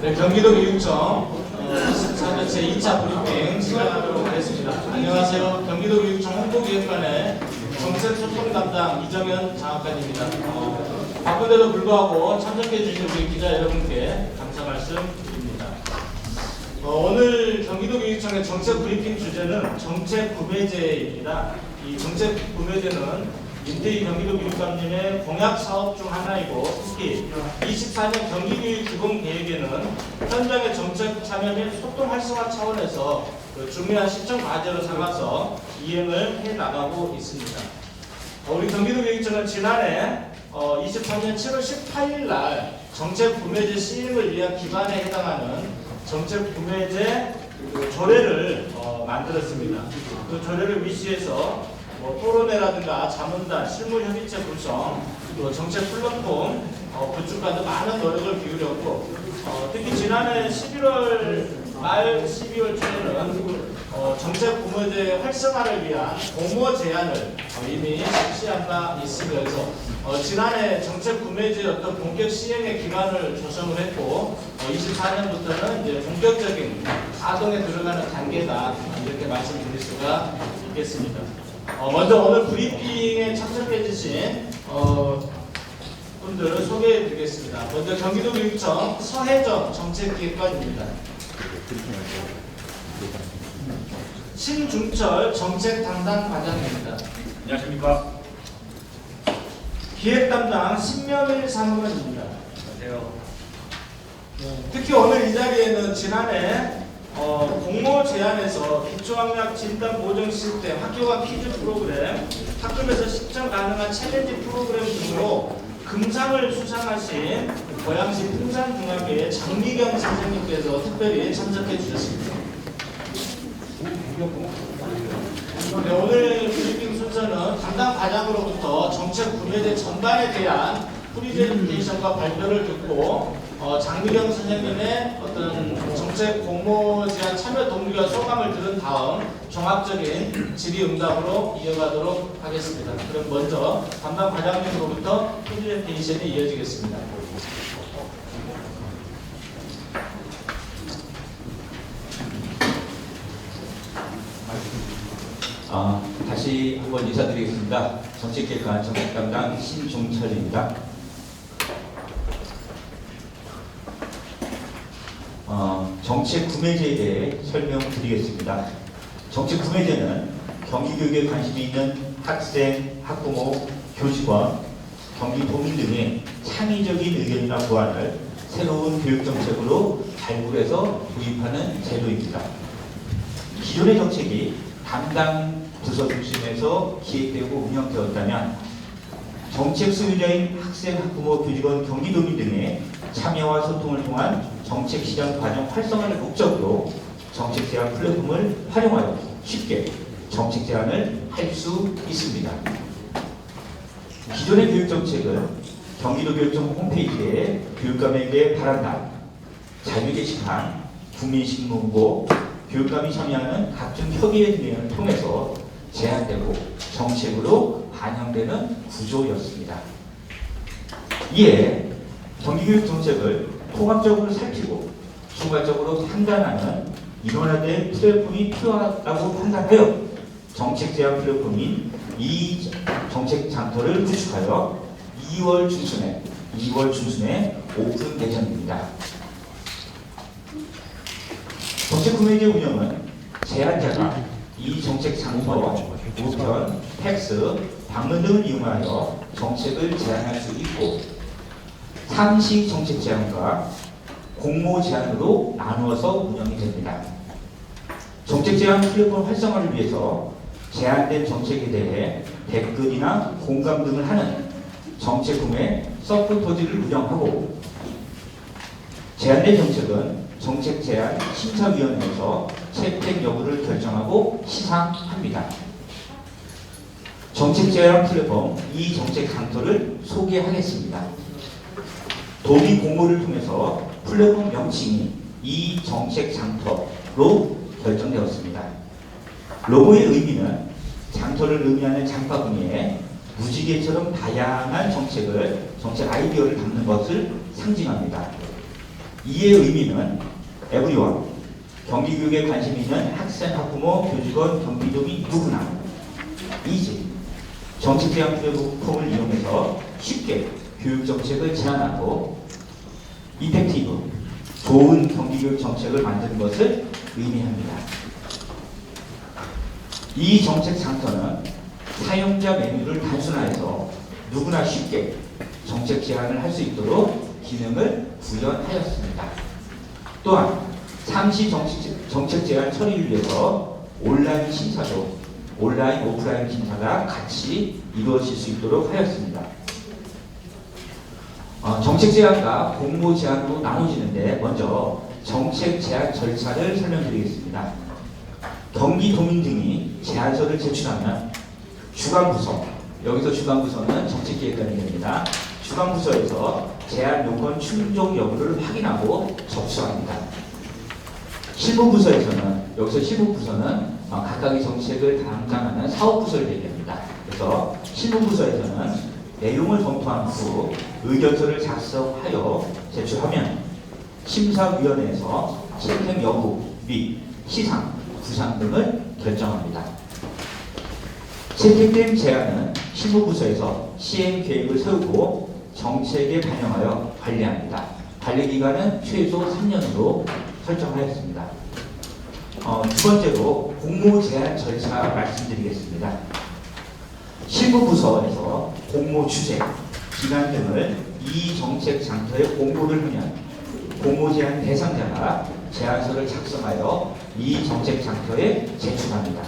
네, 경기도 교육청 24년 제2차 브리핑 진행하도록 하겠습니다. 안녕하세요. 경기도 교육청 홍보기획관의 정책소통 담당 이정현 장학관입니다. 바쁜데도 불구하고 참석해 주신 우리 기자 여러분께 감사 말씀드립니다. 오늘 경기도 교육청의 정책 브리핑 주제는 정책 구매제입니다. 이 정책 구매제는 임태희 경기도 교육감님의 공약 사업 중 하나이고, 특히 24년 경기교육 기본 계획에는 현장의 정책 참여 및 소통 활성화 차원에서 중요한 시청 과제로 삼아서 이행을 해 나가고 있습니다. 우리 경기도 교육청은 지난해 23년 7월 18일 날 정책 구매제 시행을 위한 기반에 해당하는 정책 구매제 조례를 만들었습니다. 그 조례를 위시해서 토론회라든가 자문단, 실무협의체 구성, 또 정책 플랫폼 구축과 등 많은 노력을 기울였고, 특히 지난해 11월 말 12월 초에는 정책 구매제 활성화를 위한 공모 제안을 이미 실시한 바 있으면서 지난해 정책 구매제 어떤 본격 시행의 기반을 조성을 했고, 24년부터는 이제 본격적인 가동에 들어가는 단계다, 이렇게 말씀드릴 수가 있겠습니다. 먼저 오늘 브리핑에 참석해 주신 분들을 소개해 드리겠습니다. 먼저 경기도 교육청 서혜정 정책기획관입니다. 신중철 정책 담당 과장입니다. 안녕하십니까. 기획 담당 신명일 사무관입니다. 안녕하세요. 특히 오늘 이 자리에는 지난해 공모 제안에서 기초학력 진단 보정 시스템, 학교가 퀴즈 프로그램, 학급에서 시청 가능한 챌린지 프로그램 등으로 금상을 수상하신 고양시 풍산중학교의 장미경 선생님께서 특별히 참석해 주셨습니다. 네, 오늘 브리핑 순서는 담당 과장으로부터 정책 구매제 전반에 대한 프리젠테이션과 발표를 듣고 장미경 선생님의 어떤 정책 공모 제안 참여 동기와 소감을 들은 다음 종합적인 질의응답으로 이어가도록 하겠습니다. 그럼 먼저 담당 과장님으로부터 프리젠테이션이 이어지겠습니다. 다시 한번 인사드리겠습니다. 정책기획관 정책담당 신종철입니다. 정책 구매제에 대해 설명드리겠습니다. 정책 구매제는 경기교육에 관심이 있는 학생, 학부모, 교직원, 경기도민 등의 창의적인 의견이나 보완을 새로운 교육정책으로 발굴해서 도입하는 제도입니다. 기존의 정책이 담당 부서 중심에서 기획되고 운영되었다면 정책 수요자인 학생, 학부모, 교직원, 경기도민 등의 참여와 소통을 통한 정책 실현 과정 활성화를 목적으로 정책 제안 플랫폼을 활용하여 쉽게 정책 제안을 할 수 있습니다. 기존의 교육정책은 경기도 교육청 홈페이지에 교육감에게 바란다, 자유 게시판, 국민신문고, 교육감이 참여하는 각종 협의회 등을 통해서 제안되고 정책으로 반영되는 구조였습니다. 이에 경기교육 정책을 통합적으로 살피고 총괄적으로 판단하는 일원화된 플랫폼이 필요하다고 판단하여 정책 제안 플랫폼인 이 정책 장터를 구축하여 2월 중순에 오픈 예정입니다. 정책 구매제 운영은 제안자가 이 정책 장터, 우편, 팩스, 방문 등을 이용하여 정책을 제안할 수 있고, 상시 정책 제안과 공모 제안으로 나누어서 운영이 됩니다. 정책 제안 플랫폼 활성화를 위해서 제안된 정책에 대해 댓글이나 공감 등을 하는 정책 구매 서포터즈를 운영하고, 제안된 정책은 정책 제안 심사위원회에서 채택 여부를 결정하고 시상합니다. 정책 제안 플랫폼 이 정책 장터를 소개하겠습니다. 도민 공모를 통해서 플랫폼 명칭이 이 정책 장터로 결정되었습니다. 로고의 의미는 장터를 의미하는 장바구니에 무지개처럼 다양한 정책 아이디어를 담는 것을 상징합니다. 이의 의미는 everyone, 경기교육에 관심 있는 학생, 학부모, 교직원, 경기도민 누구나 이지 정책제한 플랫폼을 이용해서 쉽게 교육정책을 제안하고 이펙티브, 좋은 경기교육 정책을 만드는 것을 의미합니다. 이 정책 장터는 사용자 메뉴를 단순화해서 누구나 쉽게 정책 제안을 할 수 있도록 기능을 구현하였습니다. 또한 상시 정책 제안 처리를 위해서 온라인 심사도 온라인, 오프라인 심사가 같이 이루어질 수 있도록 하였습니다. 정책 제안과 공모 제안으로 나눠지는데 먼저 정책 제안 절차를 설명드리겠습니다. 경기도민 등이 제안서를 제출하면 주관부서, 여기서 주관부서는 정책기획관입니다. 주관부서에서 제안 요건 충족 여부를 확인하고 접수합니다. 실무부서에서는, 여기서 실무부서는 각각의 정책을 담당하는 사업부서를 얘기합니다. 그래서 실무부서에서는 내용을 검토한 후 의견서를 작성하여 제출하면 심사위원회에서 채택 여부 및 시상, 부상 등을 결정합니다. 채택된 제안은 실무부서에서 시행 계획을 세우고 정책에 반영하여 관리합니다. 관리기간은 최소 3년으로 설정하였습니다. 두 번째로 공모 제안 절차 말씀드리겠습니다. 실무부서에서 공모 주제, 기간 등을 이 정책 장터에 공고를 하면 공모 제안 대상자가 제안서를 작성하여 이 정책 장터에 제출합니다.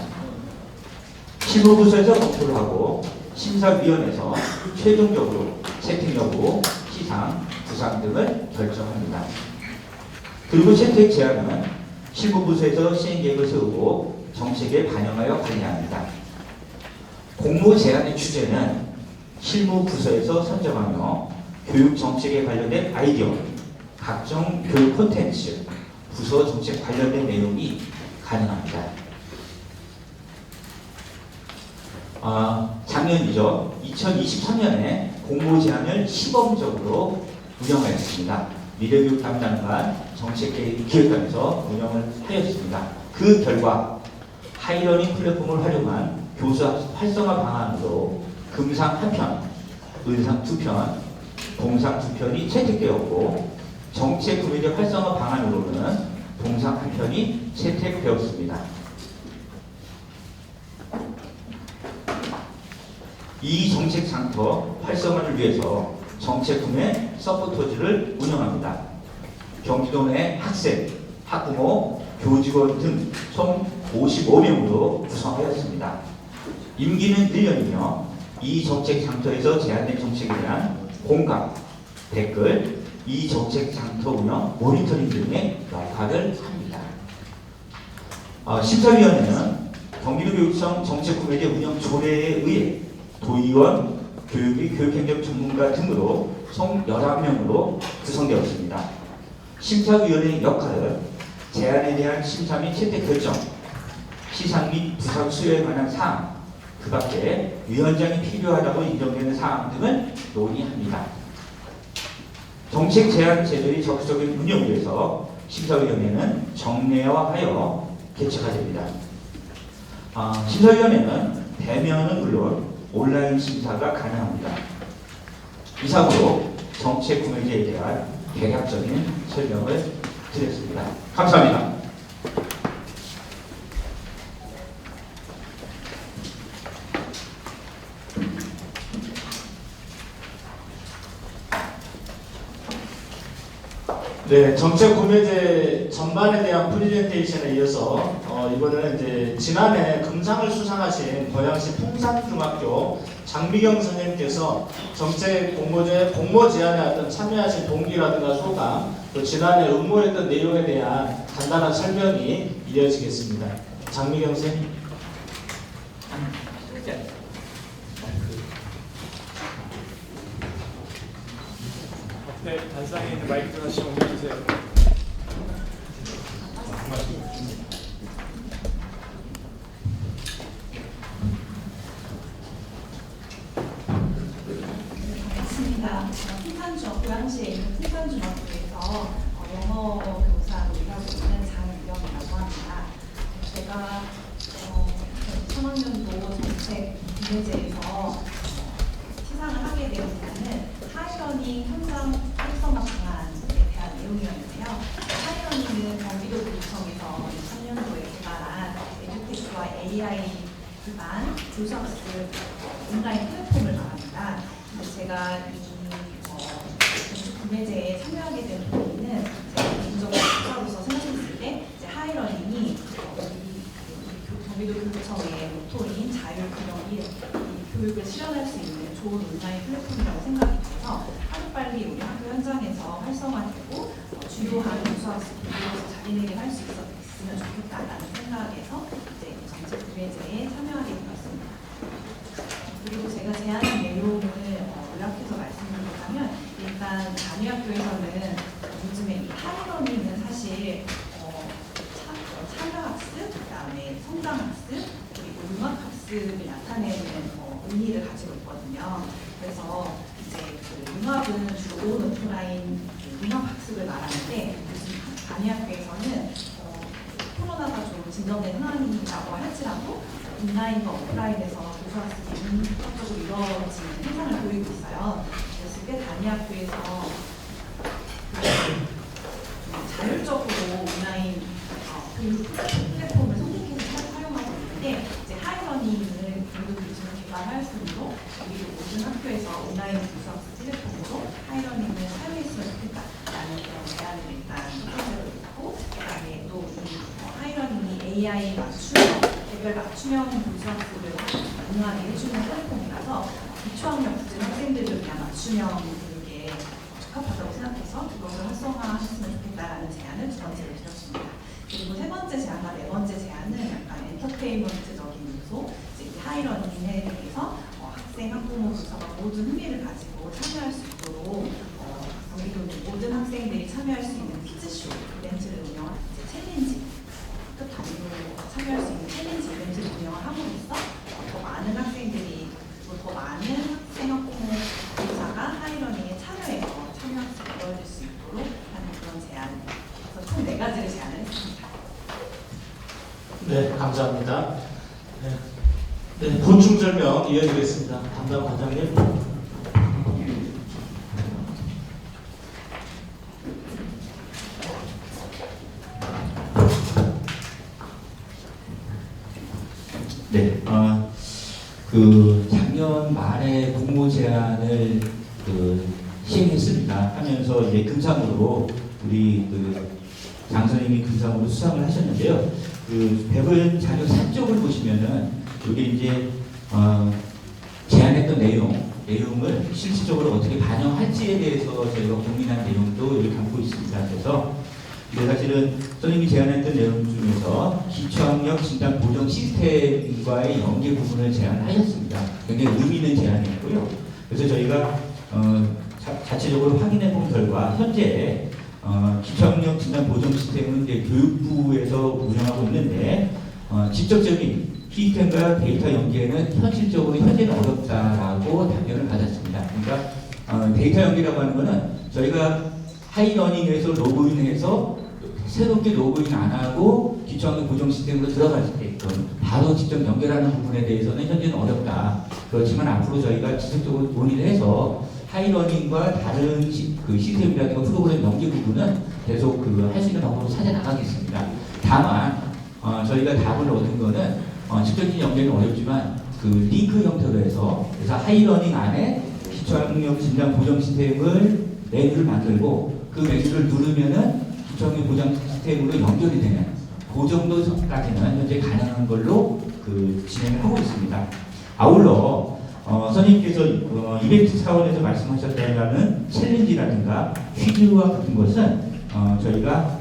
실무부서에서 검토를 하고 심사위원회에서 최종적으로 채택 여부, 시상, 부상 등을 결정합니다. 그리고 채택 제안은 실무부서에서 시행계획을 세우고 정책에 반영하여 관리합니다. 공모 제안의 주제는 실무부서에서 선정하며 교육 정책에 관련된 아이디어, 각종 교육 콘텐츠, 부서 정책 관련된 내용이 가능합니다. 작년이죠. 2023년에 공모 제안을 시범적으로 운영하였습니다. 미래교육 담당관 정책기획관에서 운영을 하였습니다. 그 결과 하이러닝 플랫폼을 활용한 교수 활성화 방안으로 금상 1편, 은상 2편, 동상 2편이 채택되었고 정책 구매적 활성화 방안으로는 동상 1편이 채택되었습니다. 이 정책 장터 활성화를 위해서 정책 구매 서포터즈를 운영합니다. 경기도 내 학생, 학부모, 교직원 등 총 55명으로 구성하였습니다. 임기는 1년이며 이 정책 장터에서 제안된 정책에 대한 공감, 댓글, 이 정책 장터 운영, 모니터링 등의 역할을 합니다. 심사위원회는 경기도교육청 정책구매제 운영 조례에 의해 도의원, 교육의 교육행정 전문가 등으로 총 11명으로 구성되었습니다. 심사위원회의 역할은 제안에 대한 심사 및 채택 결정, 시상 및 부상 수여에 관한 사항, 그 밖에 위원장이 필요하다고 인정되는 사항 등을 논의합니다. 정책 제안 제도의 적극적인 운영을 위해서 심사위원회는 정례화하여 개최가 됩니다. 심사위원회는 대면은 물론 온라인 심사가 가능합니다. 이상으로 정책 구매제에 대한 개략적인 설명을 드렸습니다. 감사합니다. 네, 정책 구매제 전반에 대한 프레젠테이션에 이어서 이번에는 이제 지난해 금상을 수상하신 고양시 풍산중학교 장미경 선생님께서 정책 공모 제안에 어떤 참여하신 동기라든가 소감, 또 지난해 응모했던 내용에 대한 간단한 설명이 이어지겠습니다. 장미경 선생님. 네, 단상에 있는 마이크 하나씩 옮겨주세요. 반갑습니다. 고양시에 있는 풍산중학교에서 영어 교사로 일하고 있는 장유경이라고 합니다. 제가 3학년도 정책 기내제에서 시상을 하게 된 부분은 하이러닝 현장 활성화 방안에 대한 내용이었는데요. 하이러닝은 경기도구청에서 2003년도에 개발한 에듀테크와 AI 기반 교수학습 온라인 플랫폼을 말합니다. 제가 이 건축 구매제에 참여하게 된 부분은 제가 개인적으로 교사로서 생각했을 때 이제 하이러닝이 경기도 교육청의 모토인 자율균형 1, 교육을 실현할 수 있는 좋은 온라인 플랫폼이라고 생각이 들어서 하루빨리 우리 학교 현장에서 활성화되고 주요한 교수학습 교육에서 자기네들이 할 수 있으면 좋겠다라는 생각에서 이제 정책 구매제에 참여하게 되었습니다. 그리고 제가 제안한 내용을 요약해서 말씀드리자면 일단 단위학교에서는 요즘에 이 하이러닝은 사실 참여학습, 그다음에 성장학습, 그리고 융합학습을 나타내는 의미를 가지고 있거든요. 그래서 이제 그 융합은 주로 온 오프라인 융합학습을 말하는데 요즘 단위학교에서는 코로나가 좀 진정된 상황이라고 할지라도 온라인과 오프라인에서 교수학습이 본격적으로 이루어지는 현상을 보이고 있어요. 그랬을 때 단위학교에서 자율적으로 온라인 교육 플랫폼을 선택해서 사용하고 있는데 이제 하이러닝을 교육 기준을 개발할 수 있도록 우리 모든 학교에서 온라인 교수학습 플랫폼으로 하이러닝을 사용했으면 좋겠다라는 그런 제안을 일단 첫 번째로 있고 그다음에 또 이 하이러닝이 AI 맞춤형 개별 맞춤형 교수학습을 가능하게 해주는 플랫폼이라서 기초학력 부진 학생들을 위한 맞춤형 교육에 적합하다고 생각해서 그것을 활성화하셨으면 좋겠다라는 제안을 두 번째로 드렸습니다. 그리고 세 번째 제안과 네 번째 제안은 약간 엔터테인먼트적인 요소, 이제 하이러닝에 대해서 학생, 학부모, 교사가 모두 흥미를 가지고 참여할 수 있도록 경기도 모든 학생들이 참여할 수 있는 퀴즈쇼 이벤트를 운영한 챌린지, 학급 단위로 참여할 수 있는 챌린지 이벤트를 운영을 함으로써 더 많은 학생들이 그리고 더 많은 학생, 학부모, 교사가 하이러닝에 참여해서 참여학습이 이루어질 수 있도록 하는 그런 제안, 그래서 총 4가지를 제안을 했습니다. 네, 감사합니다. 네, 보충 설명 이어드리겠습니다. 담당 과장님. 네, 작년 말에 공모 제안을 시행했습니다. 하면서 이제 금상으로 우리 장 선생님이 금상으로 수상을 하셨는데요. 배분 자료 3쪽을 보시면은 이게 이제 제안했던 내용을 실질적으로 어떻게 반영할지에 대해서 저희가 고민한 내용도 여기 담고 있습니다. 그래서 사실은 선생님이 제안했던 내용 중에서 기초학력 진단 보정 시스템과의 연계 부분을 제안하였습니다. 굉장히 의미 있는 제안이었고요. 그래서 저희가 자체적으로 확인해 본 결과 현재 기초학력 진단 보정 시스템은 이제 교육부에서 운영하고 있는데 직접적인 시스템과 데이터 연계는 현실적으로 현재는 어렵다라고 답변을 받았습니다. 그러니까 데이터 연계라고 하는 것은 저희가 하이러닝에서 로그인해서 새롭게 로그인 안 하고 기초학력 보정 시스템으로 들어갈 때 바로 직접 연결하는 부분에 대해서는 현재는 어렵다. 그렇지만 앞으로 저희가 지속적으로 논의를 해서 하이러닝과 다른 시스템이라든가 프로그램 연계 부분은 계속 할 수 있는 방법으로 찾아 나가겠습니다. 다만 저희가 답을 얻은 거는 직접적인 연계는 어렵지만 링크 형태로 해서 그래서 하이러닝 안에 기초학력 진단 보정 시스템을 메뉴를 만들고 그 메뉴를 누르면은 기초학력 보정 시스템으로 연결이 되는 그 정도까지는 현재 가능한 걸로 진행을 하고 있습니다. 아울러 선생님께서 이벤트 차원에서 말씀하셨다는 챌린지라든가 퀴즈와 같은 것은 저희가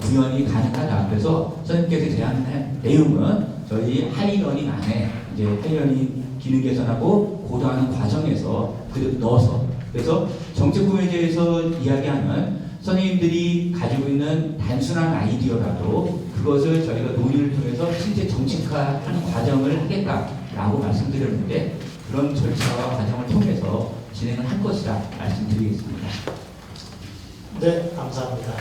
구현이 가능하다. 그래서 선생님께서 제안한 내용은 저희 하이러닝 안에 이제 하이러닝 기능 개선하고 고도하는 과정에서 그대로 넣어서 그래서 정책구매제에서 이야기하는 선생님들이 가지고 있는 단순한 아이디어라도 그것을 저희가 논의를 통해서 실제 정책화하는 과정을 하겠다라고 말씀드렸는데 그런 절차와 과정을 통해서 진행을 할 것이다 말씀드리겠습니다. 네, 감사합니다.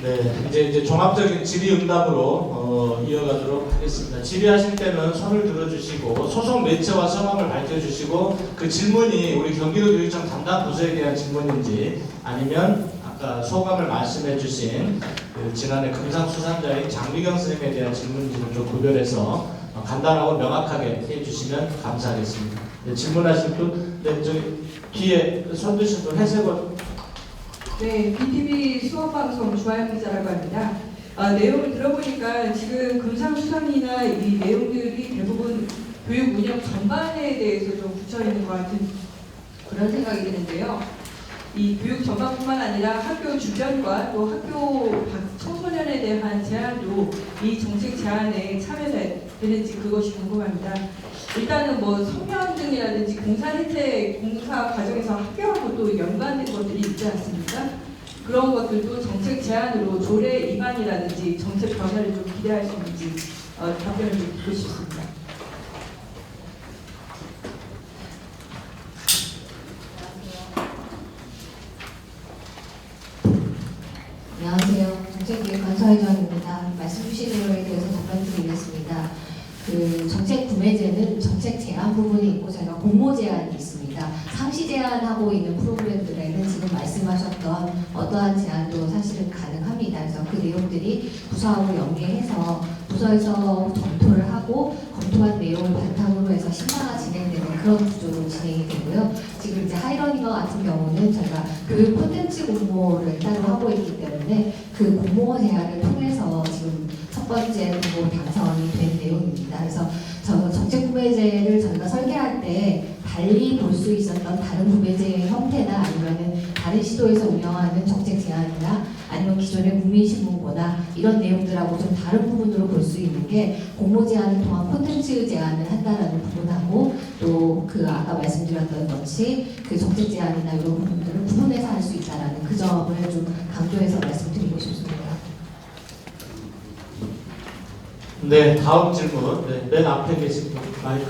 네, 이제 종합적인 질의응답으로 이어가도록 하겠습니다. 질의하실 때는 손을 들어주시고 소속 매체와 성함을 밝혀주시고 그 질문이 우리 경기도교육청 담당 부서에 대한 질문인지 아니면 아까 소감을 말씀해주신 그 지난해 금상수상자인 장미경 선생님에 대한 질문인지를 좀 구별해서 간단하고 명확하게 해주시면 감사하겠습니다. 네, 질문하실 분, 네, 저기 뒤에 손 드신 분 회색옷. 네, BTV 수업방송 주하영 기자라고 합니다. 내용을 들어보니까 지금 금상수상이나 이 내용들이 대부분 교육 운영 전반에 대해서 좀 붙여있는 것 같은 그런 생각이 드는데요. 이 교육 전반뿐만 아니라 학교 주변과 또 학교 청소년에 대한 제한도 이 정책 제안에 참여되는지 그것이 궁금합니다. 일단은 뭐 성명 등이라든지 공사 과정에서 학교하고 또 연관된 것들이 있지 않습니까? 그런 것들도 정책 제안으로 조례 위반이라든지 정책 변화를 좀 기대할 수 있는지 답변을 좀 듣고 싶습니다. 안녕하세요. 정책기획 관서회장입니다. 말씀 주신 내용에 대해서 답변드리겠습니다. 그 정책 구매제는 정책 제한 부분이 있고 저희가 공모 제한이 있습니다. 상시 제한하고 있는 프로그램들에는 지금 말씀하셨던 어떠한 제한도 사실은 가능합니다. 그래서 그 내용들이 부서하고 연계해서 부서에서 검토를 하고 검토한 내용을 바탕으로 해서 심사가 진행되는 그런 구조로 진행이 되고요. 지금 이제 하이러닝과 같은 경우는 저희가 교육 콘텐츠 공모를 따로 하고 있기 때문에 그 공모 제한을 통해서 지금 첫 번째 공모 당선이 된 내용입니다. 그래서 정책 구매제를 저희가 설계할 때 달리 볼 수 있었던 다른 구매제의 형태나 아니면은 다른 시도에서 운영하는 정책 제안이나 아니면 기존의 국민신문고나 이런 내용들하고 좀 다른 부분으로 볼 수 있는 게 공모 제안을 통한 콘텐츠 제안을 한다라는 부분하고 또 그 아까 말씀드렸던 것이 그 정책 제안이나 이런 부분들을 구분해서 할 수 있다라는 그 점을 좀 강조해서 말씀드리고 싶습니다. 네, 다음 질문. 네, 맨 앞에 계신 분 마이크.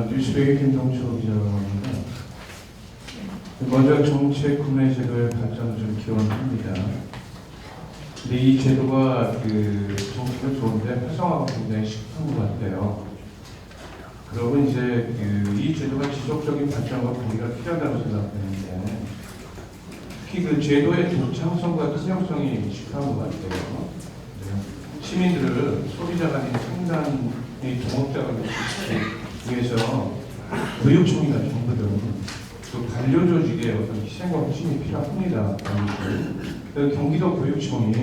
뉴스백의 김동철 기자라고 합니다. 먼저 정책 구매제도의 발전을 좀 기원합니다. 근데 이 제도가 좋기는 좋은데 활성화가 굉장히 시급한 것 같아요. 그러고 이제 이 제도가 지속적인 발전과 관리가 필요하다고 생각되는데 특히 그 제도의 독창성과 투명성이 시급한 것 같아요. 시민들을 소비자가 아닌 생산의 동업자가 위해서 교육청이나 정부들은 그 관료 조직의 어떤 희생과 헌신이 필요합니다. 그래서 경기도 교육청이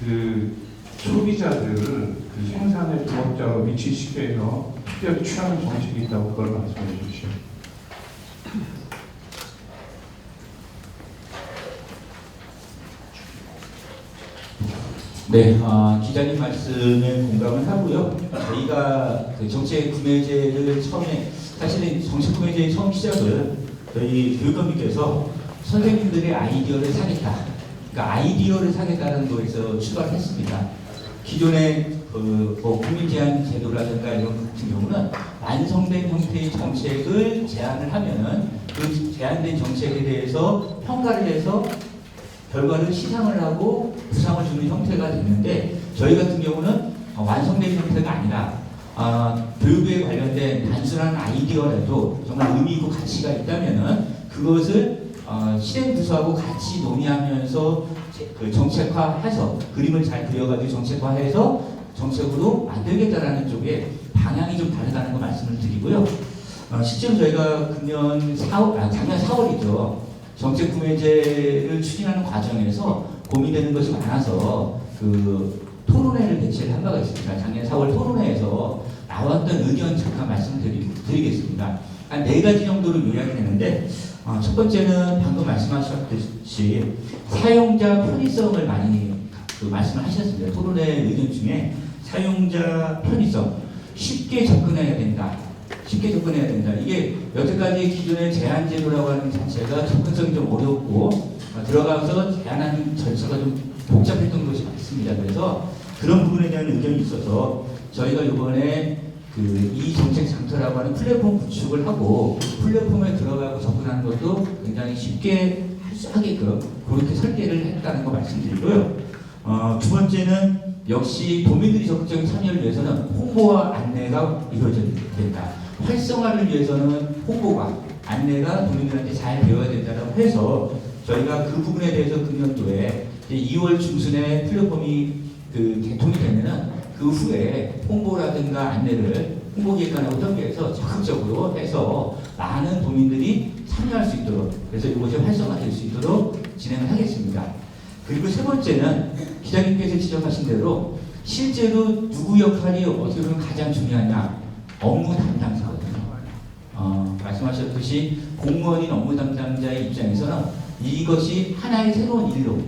그 소비자들을 그 생산의 동업자로 위치시켜서 특별히 취하는 정책이 있다고 그걸 말씀해 주십시오. 네, 기자님 말씀에 공감을 하고요. 저희가 그 정책 구매제를 처음에 사실은 정책 구매제의 처음 시작을 저희 교육감님께서 선생님들의 아이디어를 사겠다. 그러니까 아이디어를 사겠다는 거에서 출발했습니다. 기존의 국민 제한 제도라든가 이런 같은 경우는 완성된 형태의 정책을 제안을 하면은 그 제안된 정책에 대해서 평가를 해서 결과를 시상을 하고 부상을 주는 형태가 됐는데 저희 같은 경우는 완성된 형태가 아니라 교육에 관련된 단순한 아이디어라도 정말 의미 있고 가치가 있다면은 그것을 실행부서하고 같이 논의하면서 그 정책화해서 그림을 잘 그려가지고 정책화해서 정책으로 만들겠다라는 쪽에 방향이 좀 다르다는 거 말씀을 드리고요. 실제로 저희가 작년 4월이죠. 정책 구매제를 추진하는 과정에서 고민되는 것이 많아서 그 토론회를 개최를 한 바가 있습니다. 작년 4월 토론회에서 나왔던 의견 잠깐 말씀드리겠습니다. 한 4가지 정도로 요약이 되는데 첫 번째는 방금 말씀하셨듯이 사용자 편의성을 많이 말씀을 하셨습니다. 토론회 의견 중에 사용자 편의성, 쉽게 접근해야 된다. 쉽게 접근해야 된다. 이게 여태까지 기존의 제한 제도라고 하는 자체가 접근성이 좀 어렵고 들어가서 제한하는 절차가 좀 복잡했던 것이 맞습니다. 그래서 그런 부분에 대한 의견이 있어서 저희가 이번에 이 정책 장터라고 하는 플랫폼 구축을 하고 플랫폼에 들어가고 접근하는 것도 굉장히 쉽게 할 수 하게끔 그렇게 설계를 했다는 거 말씀드리고요. 두 번째는 역시 도민들이 적극적인 참여를 위해서는 홍보와 안내가 이루어져야 된다. 활성화를 위해서는 홍보가 안내가 도민들한테 잘 되어야 된다고 해서 저희가 그 부분에 대해서 금년도에 2월 중순에 플랫폼이 개통이 되면은 그 후에 홍보라든가 안내를 홍보기획관하고 협의해서 적극적으로 해서 많은 도민들이 참여할 수 있도록 그래서 이것이 활성화될 수 있도록 진행을 하겠습니다. 그리고 세 번째는 기자님께서 지적하신 대로 실제로 누구 역할이 어떻게 보면 가장 중요하냐 업무 담당자거든요. 말씀하셨듯이 공무원인 업무 담당자의 입장에서는 이것이 하나의 새로운 일로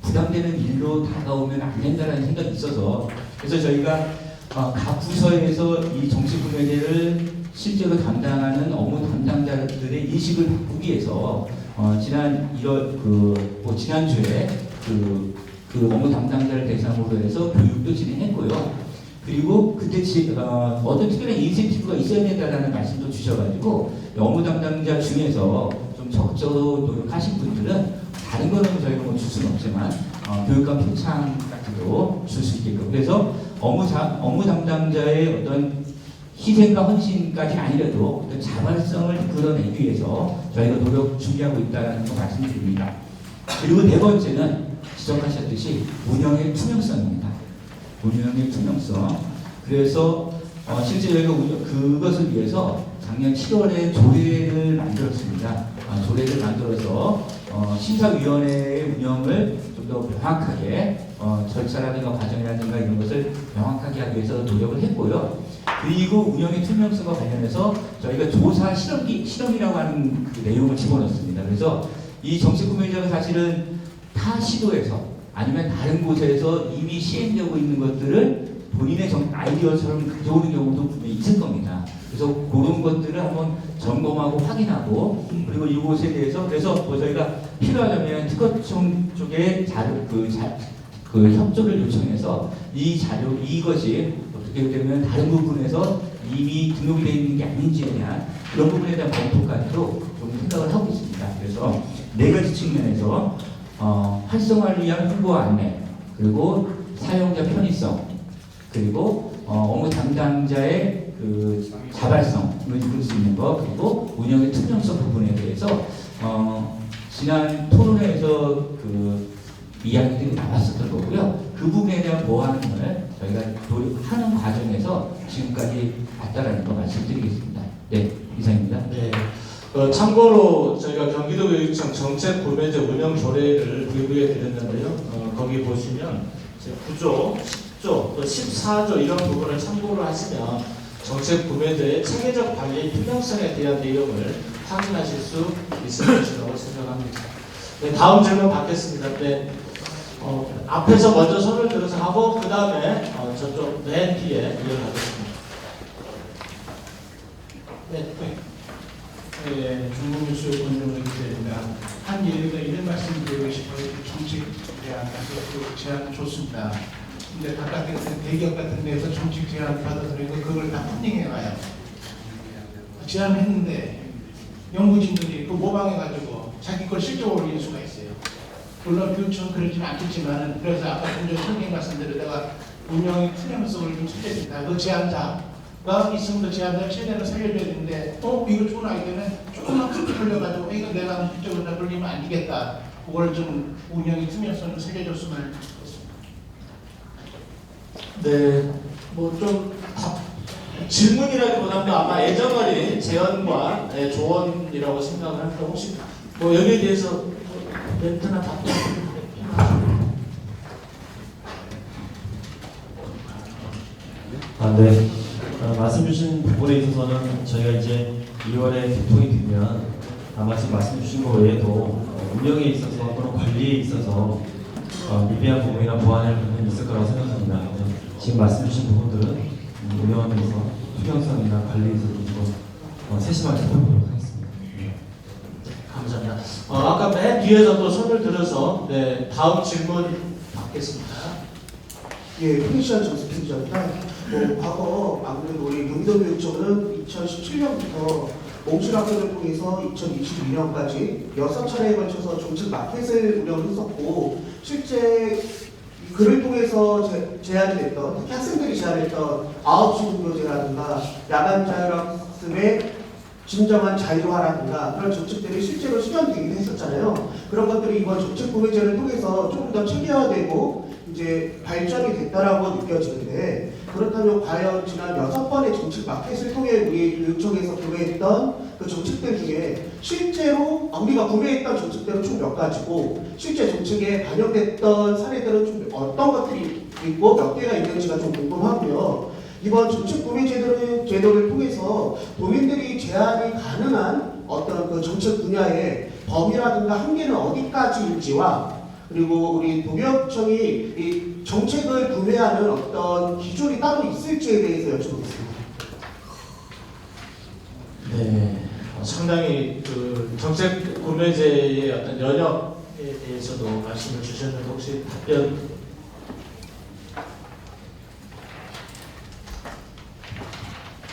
부담되는 일로 다가오면 안 된다는 생각이 있어서 그래서 저희가 각 부서에서 이 정치구매제를 실제로 담당하는 업무 담당자들의 인식을 바꾸기 위해서 지난주에 그 업무 담당자를 대상으로 해서 교육도 진행했고요. 그리고 그때 어떤 특별한 인센티브가 있어야 된다는 말씀도 주셔가지고 업무 담당자 중에서 좀 적극적으로 노력하신 분들은 다른 거는 저희가 줄 수는 없지만 교육감 표창 같은 거 줄 수 있게끔 그래서 업무 담당자의 어떤 희생과 헌신까지 아니라도 어떤 자발성을 이끌어내기 위해서 저희가 노력 준비하고 있다는 거 말씀드립니다. 그리고 네 번째는 지적하셨듯이 운영의 투명성입니다. 운영의 투명성. 그래서 실제 저희가 그것을 위해서 작년 7월에 조례를 만들었습니다. 조례를 만들어서 심사위원회의 운영을 좀 더 명확하게 절차라든가 과정이라든가 이런 것을 명확하게 하기 위해서 노력을 했고요. 그리고 운영의 투명성과 관련해서 저희가 조사 실험이라고 하는 그 내용을 집어넣습니다. 그래서 이 정책구매제가 사실은 타 시도에서 아니면 다른 곳에서 이미 시행되고 있는 것들을 본인의 아이디어처럼 가져오는 경우도 분명히 있을 겁니다. 그래서 그런 것들을 한번 점검하고 확인하고 그리고 이곳에 대해서 그래서 저희가 필요하다면 특허청 쪽에 협조를 요청해서 이 자료 이것이 어떻게 되면 다른 부분에서 이미 등록이 되어 있는 게 아닌지에 대한 그런 부분에 대한 검토까지도 좀 생각을 하고 있습니다. 그래서 네 가지 측면에서 활성화를 위한 홍보 안내 그리고 사용자 편의성 그리고 업무 담당자의 그 자발성을 이룰 수 있는 것 그리고 운영의 투명성 부분에 대해서 지난 토론회에서 그 이야기들이 나왔었던 거고요. 그 부분에 대한 보완을 저희가 하는 과정에서 지금까지 왔다라는 거 말씀드리겠습니다. 네, 이상입니다. 네. 참고로 저희가 경기도교육청 정책구매제 운영 조례를 부의해 드렸는데요. 거기 보시면 9조, 10조, 또 14조 이런 부분을 참고로 하시면 정책구매제의 체계적 관리 투명성에 대한 내용을 확인하실 수 있을 것이라고 생각합니다. 네, 다음 질문 받겠습니다. 네, 앞에서 먼저 손을 들어서 하고 그 다음에 저쪽 맨 뒤에 이어가겠습니다. 네. 네, 중국뉴스 권정우 기자입니다. 한 예가 이런 말씀 드리고 싶어요. 정책 제안, 제안 좋습니다. 근데 바깥에 대기업 같은 데서 정책 제안 받아서 그걸 다 펀딩해 와요. 제안했는데 연구진들이 그 모방해가지고 자기 걸 실적으로 올릴 수가 있어요. 물론 교육청은 그러지는 않겠지만 그래서 아까 먼저 설명 말씀대로 내가 운영의 투명성을 좀 찾겠습니다. 그 제안자가 있으면 그 제안자를 최대한 살려줘야 되는데 이거 좋은 아이디어는 조금만 크게 돌려가지고 이거 내가 실적으로 다 돌리면 안 되겠다. 그걸 좀 운영의 투명성을 살려줬으면 좋겠습니다. 네, 뭐 좀 질문이라기보다는 아마 애정어린 제언과 조언이라고 생각을 합니다. 혹시 뭐 여기에 대해서 멘트나 답변 네. 말씀 주신 부분에 있어서는 저희가 이제 2월에 개통이 되면 지금 말씀 주신 것 외에도 운영에 있어서 또는 관리에 있어서 미비한 부분이나 보완할 부분이 있을 거라고 생각합니다. 지금 말씀 주신 부분들은 운영하면서 투명성이나 관리에 있어서 좀 세심하게 살펴보도록 하겠습니다. 감사합니다. 아까 맨 뒤에서 또 손을 들어서 다음 질문 받겠습니다. 예, 프리시안 정스팀 기자입니다. 과거 아무래도 우리 경기도교육청은 2017년부터 몽실학교를 통해서 2022년까지 6차례에 걸쳐서 정책 마켓을 운영을 했었고, 실제 그를 통해서 제안이 됐던, 특히 학생들이 제안했던 9시 등교제라든가 야간 자율학습의 진정한 자유화라든가 그런 정책들이 실제로 실현되기도 했었잖아요. 그런 것들이 이번 정책 구매제를 통해서 조금 더 체계화되고 이제 발전이 됐다라고 느껴지는데, 그렇다면 과연 지난 6번의 정책 마켓을 통해 우리 교육청에서 구매했던 그 정책들 중에 실제로 우리가 구매했던 정책들은 총 몇 가지고 실제 정책에 반영됐던 사례들은 좀 어떤 것들이 있고 몇 개가 있는지가 좀 궁금하고요. 이번 정책 구매 제도를 통해서 도민들이 제한이 가능한 어떤 그 정책 분야의 범위라든가 한계는 어디까지인지와, 그리고 우리 도교육청이 이 정책을 구매하는 어떤 기준이 따로 있을지에 대해서 여쭤보겠습니다. 네, 상당히 그 정책 구매제의 어떤 연역에 대해서도 말씀을 주셨는데 혹시 답변?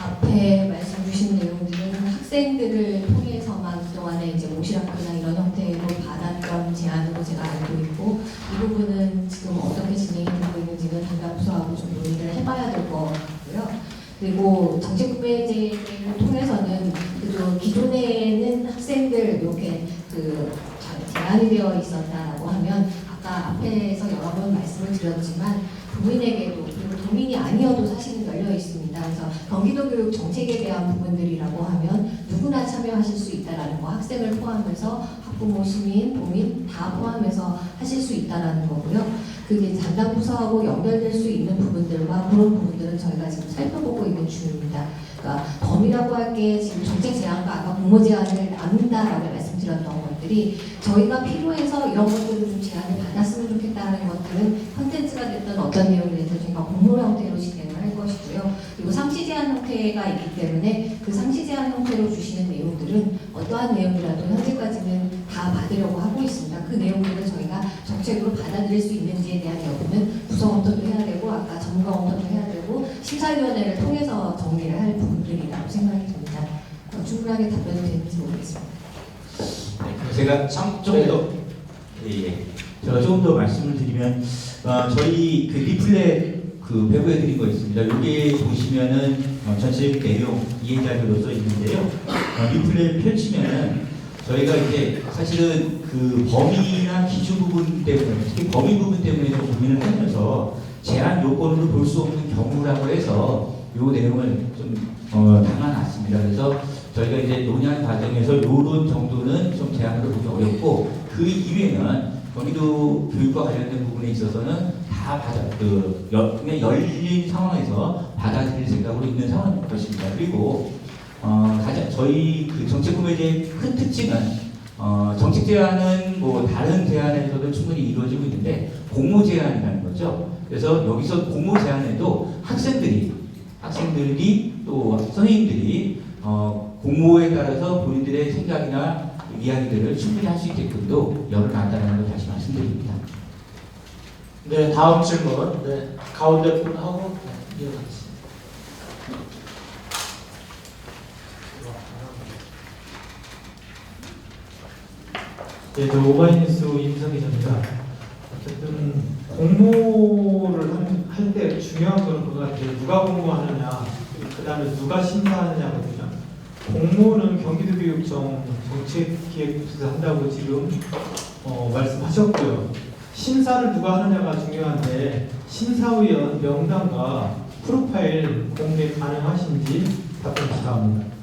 앞에 말씀 주신 내용들은 학생들을 통해서만 그동안에 이제 몽실학교나 이런 형태로 받았던 제안으로 제가 알고 있고, 이 부분은 지금 어떻게 진행이 되고 있는지는 담당 부서하고 좀 논의를 해봐야 될 것 같고요. 그리고 정책구매제를 통해서는 그저 기존에는 학생들 이렇게 그 제한이 되어 있었다라고 하면 아까 앞에서 여러 번 말씀을 드렸지만 도민에게도, 그리고 도민이 아니어도 사실은 열려 있습니다. 그래서 경기도 교육 정책에 대한 부분들이라고 하면 누구나 참여하실 수 있다라는 거, 학생을 포함해서 학부모, 시민, 도민 다 포함해서 하실 수 있다라는 거고요. 그게 담당 부서하고 연결될 수 있는 부분들과 그런 부분들은 저희가 지금 살펴보고 있는 중입니다. 그러니까 범위라고 할 게 지금 정책 제안과 아까 공모 제안을 나눈다라고 말씀드렸던 것들이 저희가 필요해서 이런 것들을 좀 제안을 받았으면 좋겠다는 것들은 컨텐츠가 됐던 어떤 내용에 대해서 저희가 공모 형태로 진행을 할 것이고요. 그리고 상시 제안 형태가 있기 때문에 그 상시 제안 형태로 주시는 내용들은 어떠한 내용이라도 현재까지는 다 받으려고 하고 있습니다. 그 내용들을 저희가 정책으로 받아들일 수 있는지에 대한 여부는 부서 검토도 해야 되고 아까 전문가 검토도 해야 되고 심사위원회를 통해서 정리를 할 부분들이라고 생각이 듭니다. 충분하게 답변이 되는지 모르겠습니다. 제가 좀 더 제가 조금 더 말씀을 드리면 저희 그 리플렛 그 배부해 드린 거 있습니다. 여기 보시면은 전체 내용 이해자료로 써 있는데요. 리플렛 펼치면은 저희가 이제 사실은 그 범위나 기준 부분 때문에, 특히 범위 부분 때문에 좀 고민을 하면서 제한 요건으로 볼 수 없는 경우라고 해서 요 내용을 좀 담아놨습니다. 그래서 저희가 이제 논의하는 과정에서 요런 정도는 좀 제한으로 보기 어렵고, 그 이외에는 경기도 교육과 관련된 부분에 있어서는 다 그냥 열린 상황에서 받아들일 생각으로 있는 상황인 것입니다. 그리고 가장 저희 그 정책 구매제의 큰 특징은 정책 제안은 뭐 다른 제안에서도 충분히 이루어지고 있는데 공모 제안이라는 거죠. 그래서 여기서 공모 제안에도 학생들이 또 선생님들이 공모에 따라서 본인들의 생각이나 이야기들을 충분히 할 수 있게끔도 열어놨다는 걸 다시 말씀드립니다. 네, 다음 질문. 네, 가운데 분하고 이어가겠습니다. 네, 저 오마이뉴스 임성 기자입니다. 어쨌든 공모를 할 때 중요한 건 그거 같아요. 누가 공모하느냐, 그 다음에 누가 심사하느냐거든요. 공모는 경기도교육청 정책기획부에서 한다고 지금 말씀하셨고요. 심사를 누가 하느냐가 중요한데 심사위원 명단과 프로파일 공개 가능하신지 답변 부탁합니다.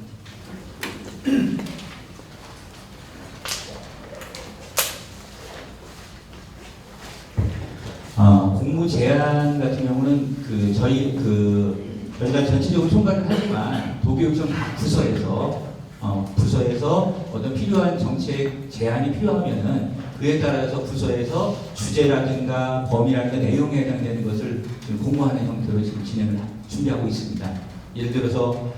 공모 제안 같은 경우는 저희가 전체적으로 총괄을 하지만 도교육청 각 부서에서 어떤 필요한 정책 제안이 필요하면은 그에 따라서 부서에서 주제라든가 범위라든가 내용에 해당되는 것을 지금 공모하는 형태로 지금 진행을 준비하고 있습니다. 예를 들어서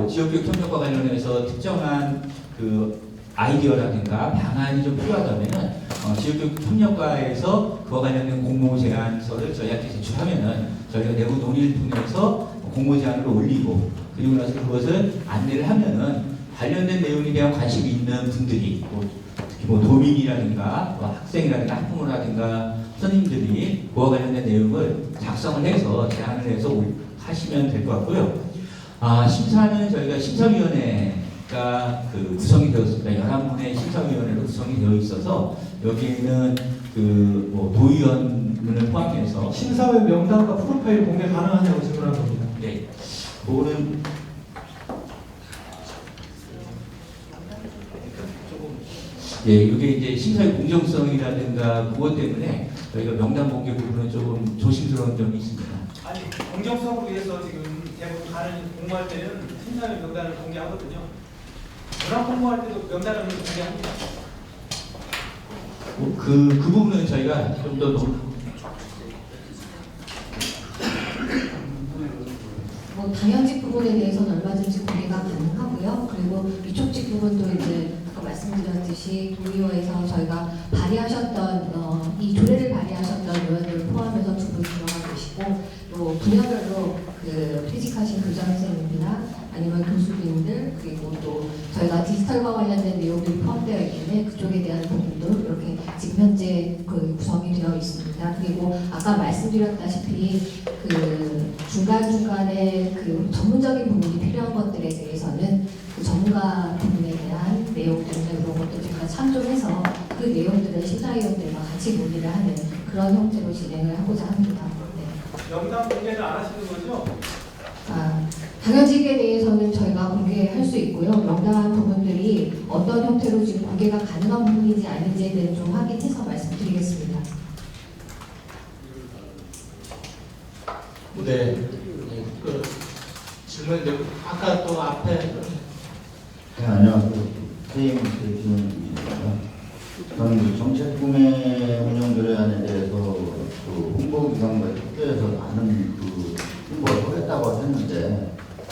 지역교육 협력과 관련해서 특정한 그 아이디어라든가 방안이 좀 필요하다면은 지역교육협력과에서 그와 관련된 공모 제안서를 저희한테 제출하면은 저희가 내부 논의를 통해서 공모 제안을 올리고 그리고 나서 그것을 안내를 하면은 관련된 내용에 대한 관심이 있는 분들이 특히 도민이라든가 학생이라든가 학부모라든가 선생님들이 그와 관련된 내용을 작성을 해서 제안을 해서 하시면 될 것 같고요. 심사는 저희가 심사위원회가 구성이 되었습니다. 11분의 심사위원회로 구성이 되어 있어서 여기에는 도의원을 포함해서 심사위 명단과 프로파일 공개 가능하냐고 질문한 겁니다. 네, 그거는 이게 이제 심사의 공정성이라든가 그것 때문에 저희가 명단 공개 부분은 조금 조심스러운 점이 있습니다. 아니 공정성을 위해서 지금 대부분 가는 공모할 때는 심사위 명단을 공개하거든요. 전화 공모할 때도 명단을 공개합니다. 그 부분은 저희가 좀 더 당연직 부분에 대해서는 얼마든지 공개가 가능하고요. 그리고 위촉직 부분도 이제 아까 말씀드렸듯이 도의회에서 저희가 발의하셨던 이 조례를 발의하셨던 의원들 포함해서 두 분 들어가 계시고 또 분야별로 퇴직하신 교장선생님이나 아니면 교수님들 그리고 또 저희가 디지털과 관련된 내용들이 포함되어 있는데 그쪽에 대한 부분도 이렇게 지금 현재 구성이 되어 있습니다. 그리고 아까 말씀드렸다시피 중간중간에 전문적인 부분이 필요한 것들에 대해서는 전문가 부분에 대한 내용들이나 이런 것도 저희가 참조해서 그 내용들을 심사위원들과 같이 논의를 하는 그런 형태로 진행을 하고자 합니다. 네. 명단 공개를 안 하시는 거죠? 당연직에 대해서는 저희가 공개할 수 있고요. 명단 부분들이 어떤 형태로 지금 공개가 가능한 부분인지 아닌지에 대해 좀 확인해서 말씀드리겠습니다. 네. 질문인데 아까 또 앞에 네, 안녕하세요. KM 김은입니다. 저는 정책 구매 운영 조례안에 대해서 홍보기관과 협조해서 많은 홍보를 하겠다고 했는데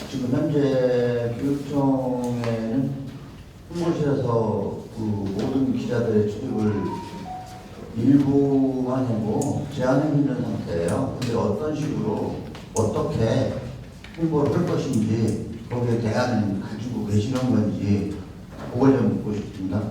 지금 현재 교육청에는 홍보실에서 모든 기자들의 출입을 일부만 하고 제한해 있는 상태예요. 근데 어떤 식으로 어떻게 홍보를 할 것인지 거기에 대안을 가지고 계시는 건지 그걸 좀 묻고 싶습니다.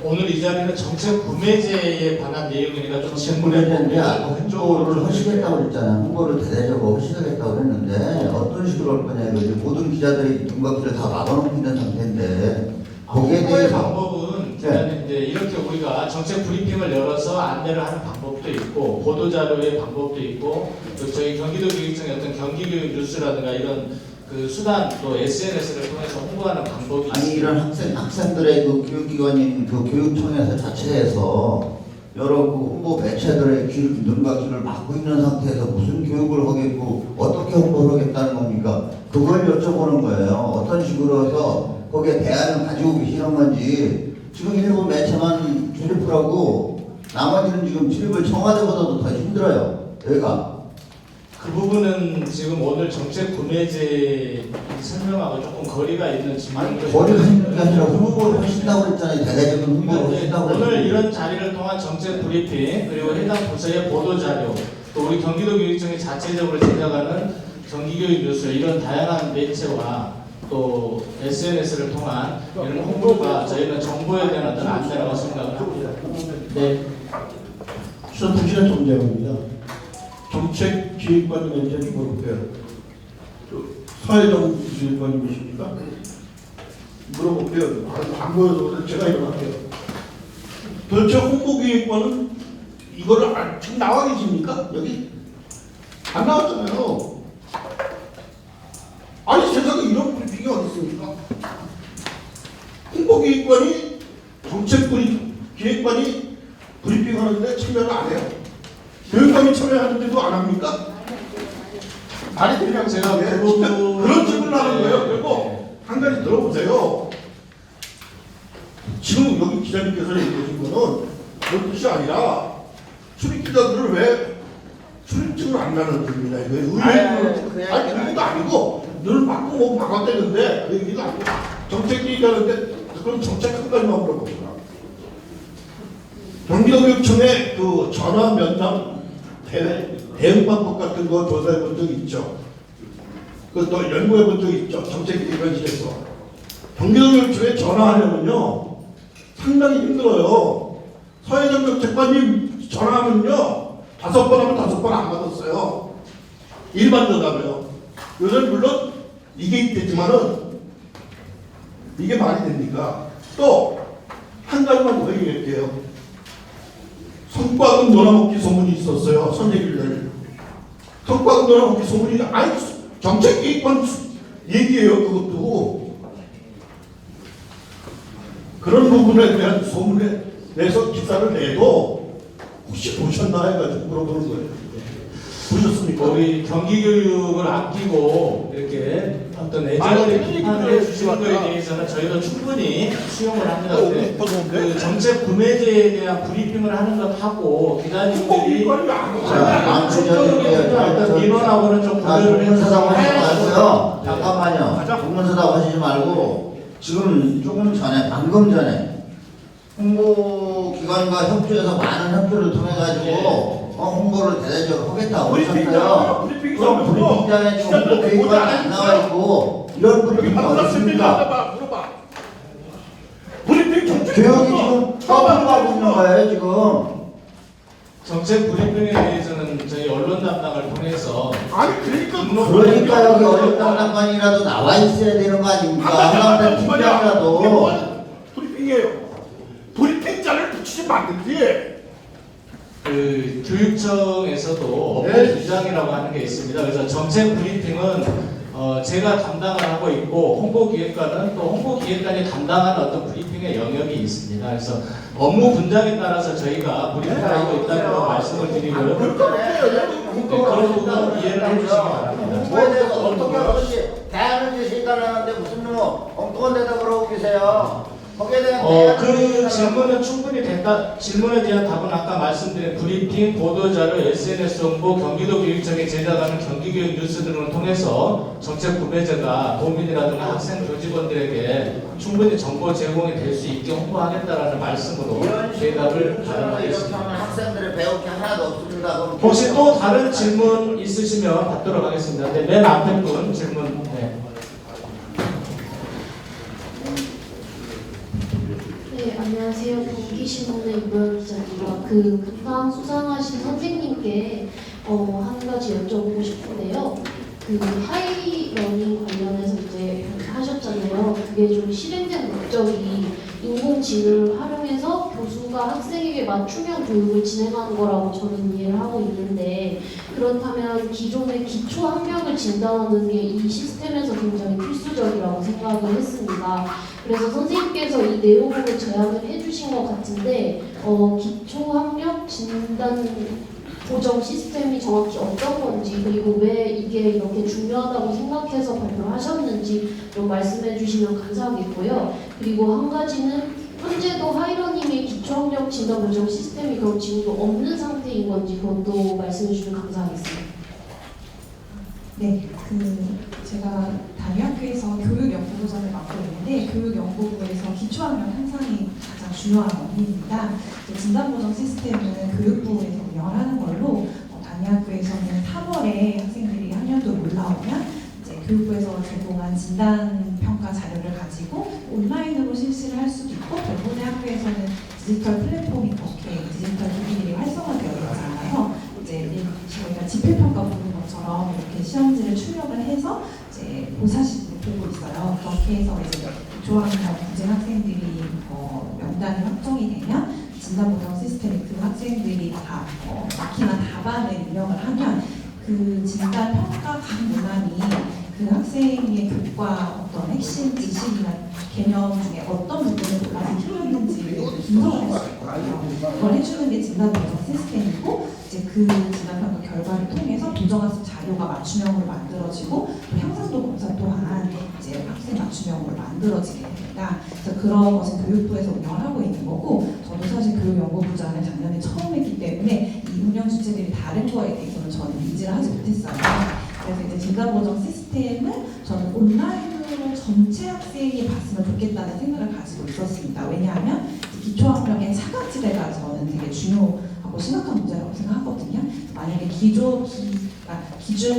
오늘 이 자리는 정책 구매제에 관한 내용이니까 좀 질문했는데 홍보를 하시겠다고 그랬잖아요. 홍보를 대대적으로 하시겠다고 그랬는데 어떤 식으로 할 거냐 이거지. 모든 기자들이 눈과 귀를 다 막아놓고 있는 상태인데 거기에 대해서 방법은 이제 이렇게 우리가 정책 브리핑을 열어서 안내를 하는 방법도 있고 보도자료의 방법도 있고 또 저희 경기도교육청의 어떤 경기교육 뉴스라든가 이런 수단 또 SNS를 통해서 홍보하는 방법이 아니 이런 학생들의 교육기관인 교육청에서 자체에서 여러 홍보 매체들의 눈과 귀를 막고 있는 상태에서 무슨 교육을 하겠고 어떻게 홍보를 하겠다는 겁니까? 그걸 여쭤보는 거예요. 어떤 식으로 해서 거기에 대안을 가지고 계시는 건지 지금 일부 매체만 출입을 하고 나머지는 지금 출입을 청와대보다도 더 힘들어요. 여기가. 그 부분은 지금 오늘 정책 구매제 설명하고 조금 거리가 있는 질문을 거리가 있는 게 아니라 홍보를 하신다고 그랬잖아요. 대대적인 홍보를 하신다고 그랬잖아요. 오늘 이런 자리를 통한 정책 브리핑 그리고 해당 부서의 보도자료 또 우리 경기도교육청이 자체적으로 제작하는 경기교육 뉴스 이런 다양한 매체와 또 SNS를 통한 이런 홍보가 저희는 정보에 대한 어떤 안내라고 생각을 합니다. 네. 수석 부실의 정재호입니다. 정책기획관님한테 좀 물어볼게요. 서혜정 기획관님이십니까? 물어볼게요. 안 보여서 제가 일어날게요. 도대체 홍보기획관은 이거를 지금 나와 계십니까? 여기? 안 나왔잖아요. 아니 세상에 이런 브리핑이 어디 있습니까? 홍보기획관이 정책기획관이 브리핑하는데 참여를 안 해요. 교육감이 참여하는데도 안 합니까? 아니 그냥 제가 그런 질문을 하는 거예요. 그리고 한 가지 들어보세요. 지금 여기 기자님께서 얘기하신 거는 그런 뜻이 아니라 출입 기자들을 왜 출입증을 안 나눠 줍니다. 이거 의뢰인은 아니 그것도 아니고 눈을 바꾸고 바꿨대는데 그 얘기가 아니고 정책 얘기하는데 그럼 정책 한 가지만 물어봅니다. 경기도교육청의 그 전화 면담 대응 방법 같은 거 조사해 본 적 있죠? 그또 연구해 본 적 있죠? 정책 기관실에서 경기도교육청에 전화하려면요 상당히 힘들어요. 서혜정 정책관님 전화하면요 5번 하면 5번 안 받았어요. 일반 전화로요. 요즘 물론 이게 있겠지만은 이게 말이 됩니까? 또 한 가지만 더 얘기할게요. 성과금 놀아먹기 소문이 있었어요. 선생님들. 성과금 놀아먹기 소문이 아니 정책기관 얘기예요. 그것도. 그런 부분에 대한 소문에 내서 기사를 내도 혹시 보셨나 해가지고 물어보는 거예요. 보셨습니까? 우리 경기교육을 아끼고 이렇게 어떤 애정을 비판을 해주시는 거에 대해서는 저희도 충분히 수용을 합니다. 근데 그 정책 구매제에 대한 브리핑을 하는 것 하고 기자님들이 어떤 민원하고는 좀 구별을 동문서답 하시지 해주시고 말고요. 잠깐만요. 동문서답 하시지 말고 지금 조금 전에 방금 전에 홍보기관과 협조해서 많은 협조를 통해 가지고 홍보를 대대적으로 하겠다고 하셨어요. 그럼 브리핑장에 지금 홍보 계획관이 안 나와 있고 이런 브리핑이 어디 있습니까? 교육이 지금 떠들어 가고 있는 거예요 지금. 정책 브리핑에 대해서는 저희 언론 담당을 통해서 그러니까 여기 언론 담당관이라도 나와 있어야 되는 거 아닙니까? 하나만 팀장이라도. 브리핑이에요. 브리핑자를 붙이지 말든지. 그 교육청에서도 업무 분장이라고 하는 게 있습니다. 그래서 정책 브리핑은 제가 담당을 하고 있고 홍보기획관은 또 홍보기획관이 담당하는 어떤 브리핑의 영역이 있습니다. 그래서 업무 분장에 따라서 저희가 브리핑을 하고 있다는 걸 말씀을 드리고요. 그런 부분 이해를 해주시기 바랍니다. 뭐에 대해서 어떻게 하든지 대안을 제시해달라는데 무슨 엉뚱한 대답을 하고 계세요? 거기에 대한 그 질문은 충분히 질문에 대한 답은 아까 말씀드린 브리핑, 보도자료, SNS 홍보, 경기도 교육청에 제작하는 경기교육 뉴스 등을 통해서 정책 구매자가 도민이라든가 학생 교직원들에게 충분히 정보 제공이 될 수 있게 홍보하겠다라는 말씀으로 대답을 마련하겠습니다. 학생들이 배울 게 하나도 없습니다. 혹시 또 다른 질문 있으시면 받도록 하겠습니다. 네, 맨 앞에 분 질문. 네. 네, 안녕하세요. 경기신문의 이보영 기자입니다. 그 금상 수상하신 선생님께 한 가지 여쭤보고 싶은데요. 그 하이러닝 관련해서 이제 하셨잖아요. 그게 좀 실행된 목적이 인공지능을 활용해서 교수가 학생에게 맞춤형 교육을 진행하는 거라고 저는 이해를 하고 있는데, 그렇다면 기존의 기초 학력을 진단하는 게 이 시스템에서 굉장히 필수적이라고 생각을 했습니다. 그래서 선생님께서 이 내용을 제안을 해주신 것 같은데 기초 학력 진단 보정 시스템이 정확히 어떤 건지, 그리고 왜 이게 이렇게 중요하다고 생각해서 발표하셨는지 좀 말씀해 주시면 감사하겠고요. 그리고 한 가지는 현재도 하이러닝의 기초학력 진단 보정 시스템이 그럼 지금도 없는 상태인 건지 그것도 말씀해 주시면 감사하겠습니다. 네, 제가 단위학교에서 교육연구부장을 맡고 있는데 교육연구부에서 기초학력 향상이 가장 중요한 원인입니다. 진단보정 시스템은 교육부에서 운영을 하는 걸로 단위학교에서는 3월에 학생들이 학년도로 올라오면 이제 교육부에서 제공한 진단평가 자료를 가지고 온라인으로 실시를 할 수도 있고 대부분의 학교에서는 디지털 플랫폼이 그렇게 디지털 기기들이 활성화되어 있잖아요. 이제 저희가 지필평가 보는 것처럼 이렇게 시험지를 출력을 해서 이제 고사식으로 보고 있어요. 그렇게 해서 이제 기초학력 부재 학생들이 명단이 확정이 되면 진단보정 시스템에 그 학생들이 다 막히나 답안을 입력을 하면 그 진단평가 각 문항이 그 학생의 교과 어떤 핵심 지식이나 개념 중에 어떤 부분을 골라서 틀렸는지를 분석을 할 수 있거든요. 그걸 해주는 게 진단보정 시스템이고 이제 그 진단평가 결과를 통해서 도정학습 자료가 맞춤형으로 만들어지고 또 향상도 검사 또한 이제 학생 맞춤형으로 만들어지게 됩니다. 그래서 그런 것은 교육부에서 운영을 하고 있는 거고 저도 사실 교육연구부장을 작년에 처음 했기 때문에 이 운영 주체들이 다른 거에 대해서는 저는 인지를 하지 못했어요. 그래서 이제 진단보정 시스템 시스템을 저는 온라인으로 전체 학생이 봤으면 좋겠다는 생각을 가지고 있었습니다. 왜냐하면 기초학력의 사각지대가 저는 되게 중요하고 심각한 문제라고 생각하거든요. 만약에 기준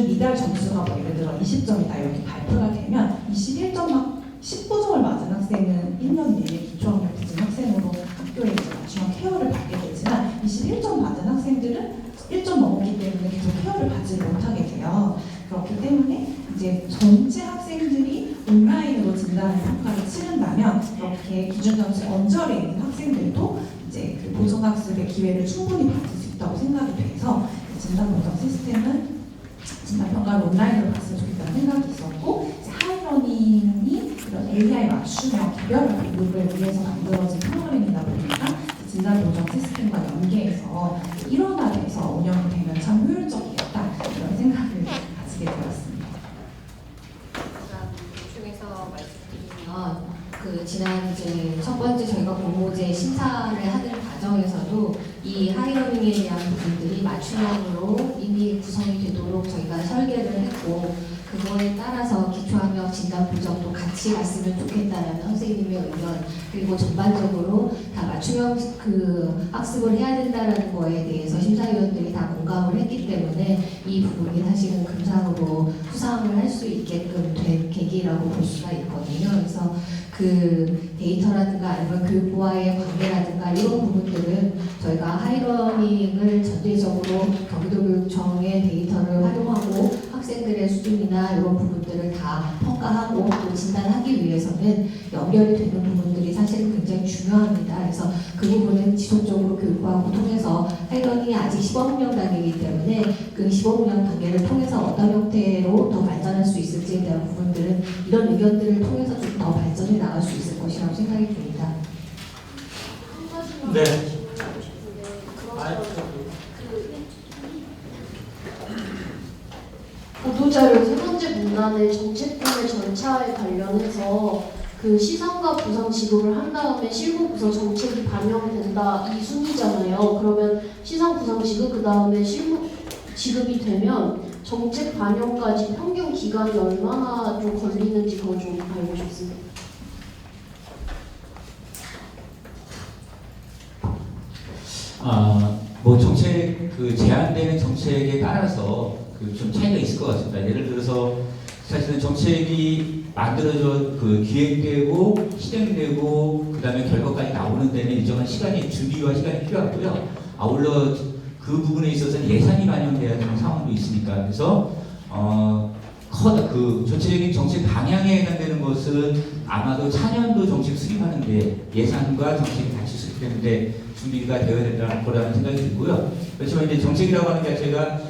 미달 점수가 뭐 예를 들어 20점이다 이렇게 발표가 되면 21점 19점을 맞은 학생은 1년 내내 기초학력 부진 학생으로 학교에 이제 맞춤형 케어를 받게 되지만 21점 받은 학생들은 1점 넘었기 때문에 계속 케어를 받지 못하게 돼요. 그렇기 때문에 이제 전체 학생들이 온라인으로 진단 평가를 치른다면 이렇게 기준 점수에 언저리에 있는 학생들도 이제 그 보정학습의 기회를 충분히 받을 수 있다고 생각이 돼서 진단 보정 시스템은 진단 평가를 온라인으로 봤으면 좋겠다는 생각이 있었고 하이러닝이 이런 AI 맞춤형 개별화 교육을 위해서 만들어진 프로그램이다 보니까 진단 보정 시스템과 연계해서 일원화돼서 운영이 되면 참 효율적이겠다 이런 생각을 가지게 되었습니다. 중에서 말씀드리면 그 지난 이제 첫 번째 저희가 공모제 심사를 하는 과정에서도 이 하이러닝에 대한 부분들이 맞춤형으로 이미 구성이 되도록 저희가 설계를 했고 그거에 따라서 기초학력 진단 보정도 같이 갔으면 좋겠다라는 선생님의 의견 그리고 전반적으로 다 맞춤형 그 학습을 해야 된다라는 거에 대해서 심사위원들이 다 공감을 했기 때문에 이 부분이 사실은 금상으로 수상을 할 수 있게끔 된 계기라고 볼 수가 있거든요. 그래서 그 데이터라든가 아니면 교육부와의 관계라든가 이런 부분들은 저희가 하이러닝을 전체적으로 경기도교육청의 데이터를 활용하고 학생들의 수준이나 이런 부분들을 다 평가하고 또 진단하기 위해서는 연결이 되는 부분들이 사실은 굉장히 중요합니다. 그래서 그 부분은 지속적으로 교육부하고 통해서 하이러닝이 아직 시범운영 단계이기 때문에 그 시범운영 단계를 통해서 어떤 형태로 더 발전할 수 있을지에 대한 부분들은 이런 의견들을 통해서 좀 더 발전해 나갈 수 있을 것이라고 생각이 듭니다. 네. 보도자료 세 번째 문란의 정책분의 절차에 관련해서 그 시상과 부상 지급을 한 다음에 실무 부서 정책이 반영된다 이 순이잖아요. 그러면 시상 부상 지급 그 다음에 실무 지급이 되면 정책 반영까지 평균 기간이 얼마나 좀 걸리는지 그거 좀 알고 싶습니다. 뭐 정책 그 제안되는 정책에 따라서 그 좀 차이가 있을 것 같습니다. 예를 들어서 사실은 정책이 만들어져 그 기획되고 실행되고 그다음에 결과까지 나오는 데는 일정한 시간이 준비와 시간이 필요하고요. 아울러 그 부분에 있어서는 예산이 반영돼야 되는 상황도 있으니까 그래서 그 전체적인 정책 방향에 해당되는 것은 아마도 차년도 정책 수립하는데 예산과 정책이 같이 수립되는데 준비가 되어야 된다는 거라는 생각이 들고요. 그렇지만 이제 정책이라고 하는 게 제가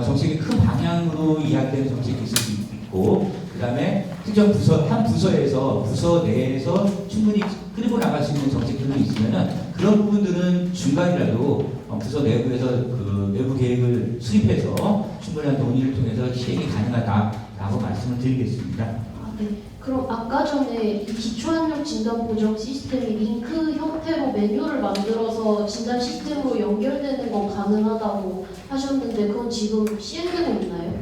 정책의 큰 방향으로 이야기되는 정책이 있을 수 있고 그다음에 특정 부서 한 부서에서 부서 내에서 충분히 끌고 나갈 수 있는 정책들이 있으면은 그런 부분들은 중간이라도 부서 내부에서 그 내부 계획을 수립해서 충분한 논의를 통해서 시행이 가능하다라고 말씀을 드리겠습니다. 네. 그럼 아까 전에 이 기초학력 진단 보정 시스템이 링크 형태로 메뉴를 만들어서 진단 시스템으로 연결되는 건 가능하다고 하셨는데 그건 지금 시행되고 있나요?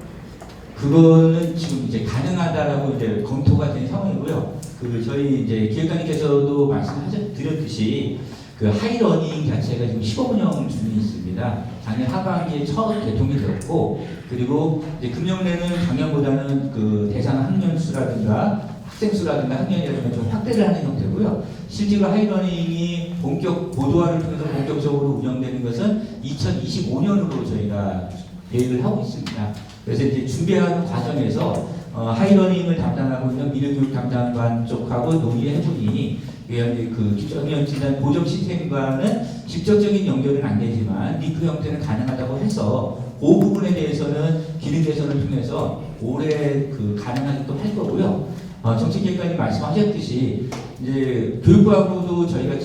그거는 지금 이제 가능하다라고 이제 검토가 된 상황이고요. 그 저희 이제 기획관님께서도 말씀드렸듯이 그 하이러닝 자체가 지금 시범운영 중에 있습니다. 작년 하반기에 첫 개통이 되었고 그리고 이제 금년에는 작년보다는 그 대상 학년 수라든가 학생 수라든가 학년이라든가 좀 확대를 하는 형태고요. 실제로 하이러닝이 본격 보도화를 통해서 본격적으로 운영되는 것은 2025년으로 저희가 계획을 하고 있습니다. 그래서 이제 준비하는 과정에서 하이러닝을 담당하고 있는 미래교육 담당관 쪽하고 논의를 해보니 그 기초학력 진단 보정 시스템과는 직접적인 연결은 안 되지만 링크 형태는 가능하다고 해서 그 부분에 대해서는 기능 개선을 통해서 올해 그 가능하게끔 할 거고요. 정책기획관님 말씀하셨듯이 이제 교육부하고도 저희가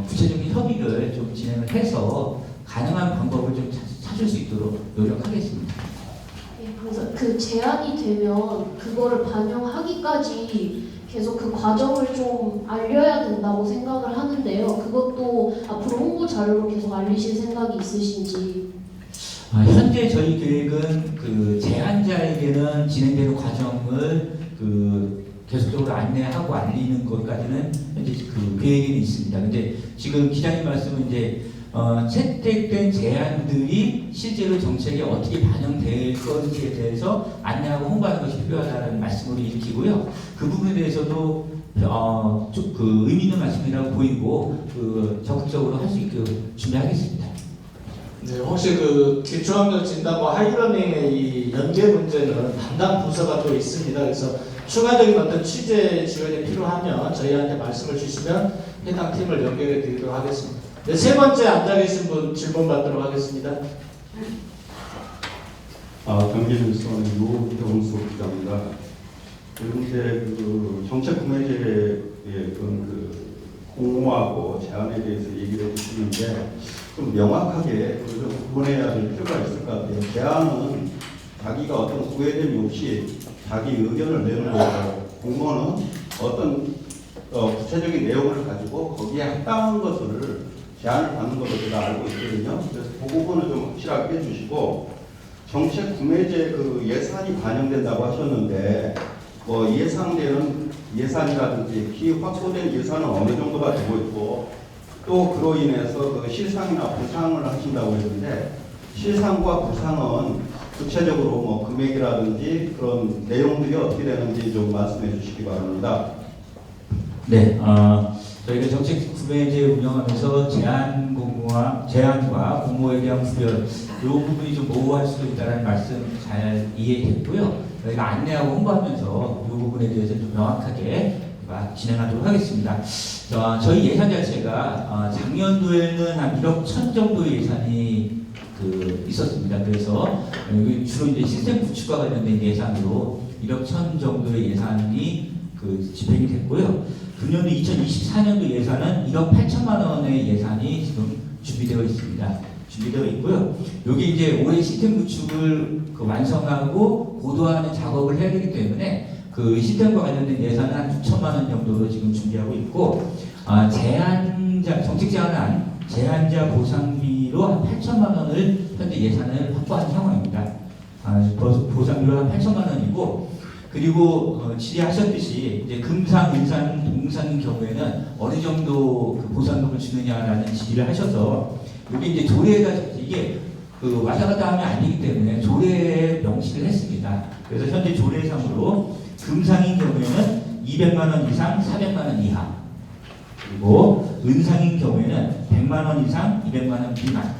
구체적인 협의를 좀 진행을 해서 가능한 방법을 좀 찾을 수 있도록 노력하겠습니다. 네, 그래서 그 제안이 되면 그거를 반영하기까지 계속 그 과정을 좀 알려야 된다고 생각을 하는데요. 그것도 앞으로 홍보 자료로 계속 알리실 생각이 있으신지? 현재 저희 계획은 그 제한자에게는 진행되는 과정을 계속적으로 안내하고 알리는 것까지는 현재 그 계획이 있습니다. 근데 지금 기자님 말씀은 이제 채택된 제안들이 실제로 정책에 어떻게 반영될 건지에 대해서 안내하고 홍보하는 것이 필요하다는 말씀으로 읽히고요. 그 부분에 대해서도 좀 의미 있는 말씀이라고 보이고 적극적으로 할 수 있게 준비하겠습니다. 네, 혹시 그 기초학력 진단과 하이러닝의 이 연계 문제는 담당 부서가 또 있습니다. 그래서 추가적인 어떤 취재 지원이 필요하면 저희한테 말씀을 주시면 해당 팀을 연결해 드리도록 하겠습니다. 네, 세 번째 앉아 계신 분 질문 받도록 하겠습니다. 경기뉴스원의 유병수 기자입니다. 그런데 정책 구매제의 공모하고 제한에 대해서 얘기를 해주시는데 좀 명확하게 좀 구분해야 될 필요가 있을 것 같아요. 제한은 자기가 어떤 구애됨이 없이 자기 의견을 내는 거고, 공모는 어떤 구체적인 내용을 가지고 거기에 합당한 것을 제안을 받는 것으로 제가 알고 있거든요. 그래서 그 부분을 좀 확실하게 해주시고, 정책 구매제 예산이 반영된다고 하셨는데 예상되는 예산이라든지 키 확보된 예산은 어느 정도가 되고 있고, 또 그로 인해서 실상이나 보상을 하신다고 했는데 실상과 보상은 구체적으로 금액이라든지 그런 내용들이 어떻게 되는지 좀 말씀해 주시기 바랍니다. 네, 저희가 정책 구매제 운영하면서 제안과 공모에 대한 구별, 이 부분이 좀 모호할 수도 있다는 말씀 잘 이해했고요. 저희가 안내하고 홍보하면서 이 부분에 대해서 좀 명확하게 진행하도록 하겠습니다. 저희 예산 자체가 작년도에는 한 1억 1천 정도의 예산이 있었습니다. 그래서 여기 주로 이제 시스템 구축과 관련된 예산으로 1억 1천 정도의 예산이 집행이 됐고요. 금년도 2024년도 예산은 1억 8천만 원의 예산이 지금 준비되어 있습니다. 준비되어 있고요. 여기 이제 올해 시스템 구축을 완성하고 고도화하는 작업을 해야 되기 때문에 그 시스템과 관련된 예산은 한 6천만 원 정도로 지금 준비하고 있고, 정책 제안안 제한자 보상비로 한 8천만 원을 현재 예산을 확보한 상황입니다. 보상비로 한 8천만 원이고, 그리고 질의하셨듯이 이제 금상, 은상, 동상인 경우에는 어느 정도 보상금을 주느냐라는 질의를 하셔서 여기 이제 조례가 이게 왔다 갔다 하면 안 되기 때문에 조례에 명시를 했습니다. 그래서 현재 조례상으로 금상인 경우에는 200만 원 이상 400만 원 이하, 그리고 은상인 경우에는 100만 원 이상 200만 원 미만,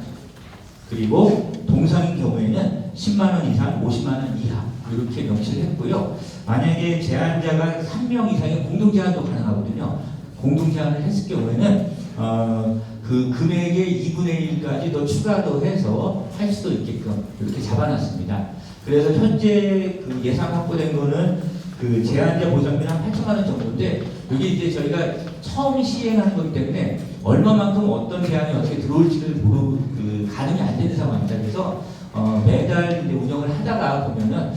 그리고 동상인 경우에는 10만 원 이상 50만 원 이하 이렇게 명시를 했고요. 만약에 제안자가 3명 이상의 공동 제안도 가능하거든요. 공동 제안을 했을 경우에는 그 금액의 2분의 1까지 더 추가도 해서 할 수도 있게끔 이렇게 잡아놨습니다. 그래서 현재 예산 확보된 거는 제한자 보상비는 한 8천만 원 정도인데, 여기 이제 저희가 처음 시행하는 거기 때문에 얼마만큼 어떤 제안이 어떻게 들어올지를 가늠이 안 되는 상황입니다. 그래서 매달 이제 운영을 하다가 보면은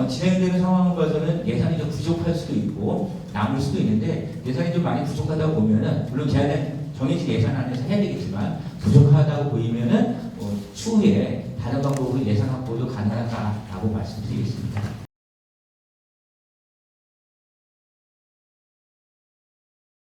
진행되는 상황을 봐서는 예산이 좀 부족할 수도 있고 남을 수도 있는데, 예산이 좀 많이 부족하다 보면은 물론 제한은 정해진 예산 안에서 해야 되겠지만 부족하다고 보이면은 추후에 다른 방법으로 예산 확보도 가능하다라고 말씀드리겠습니다.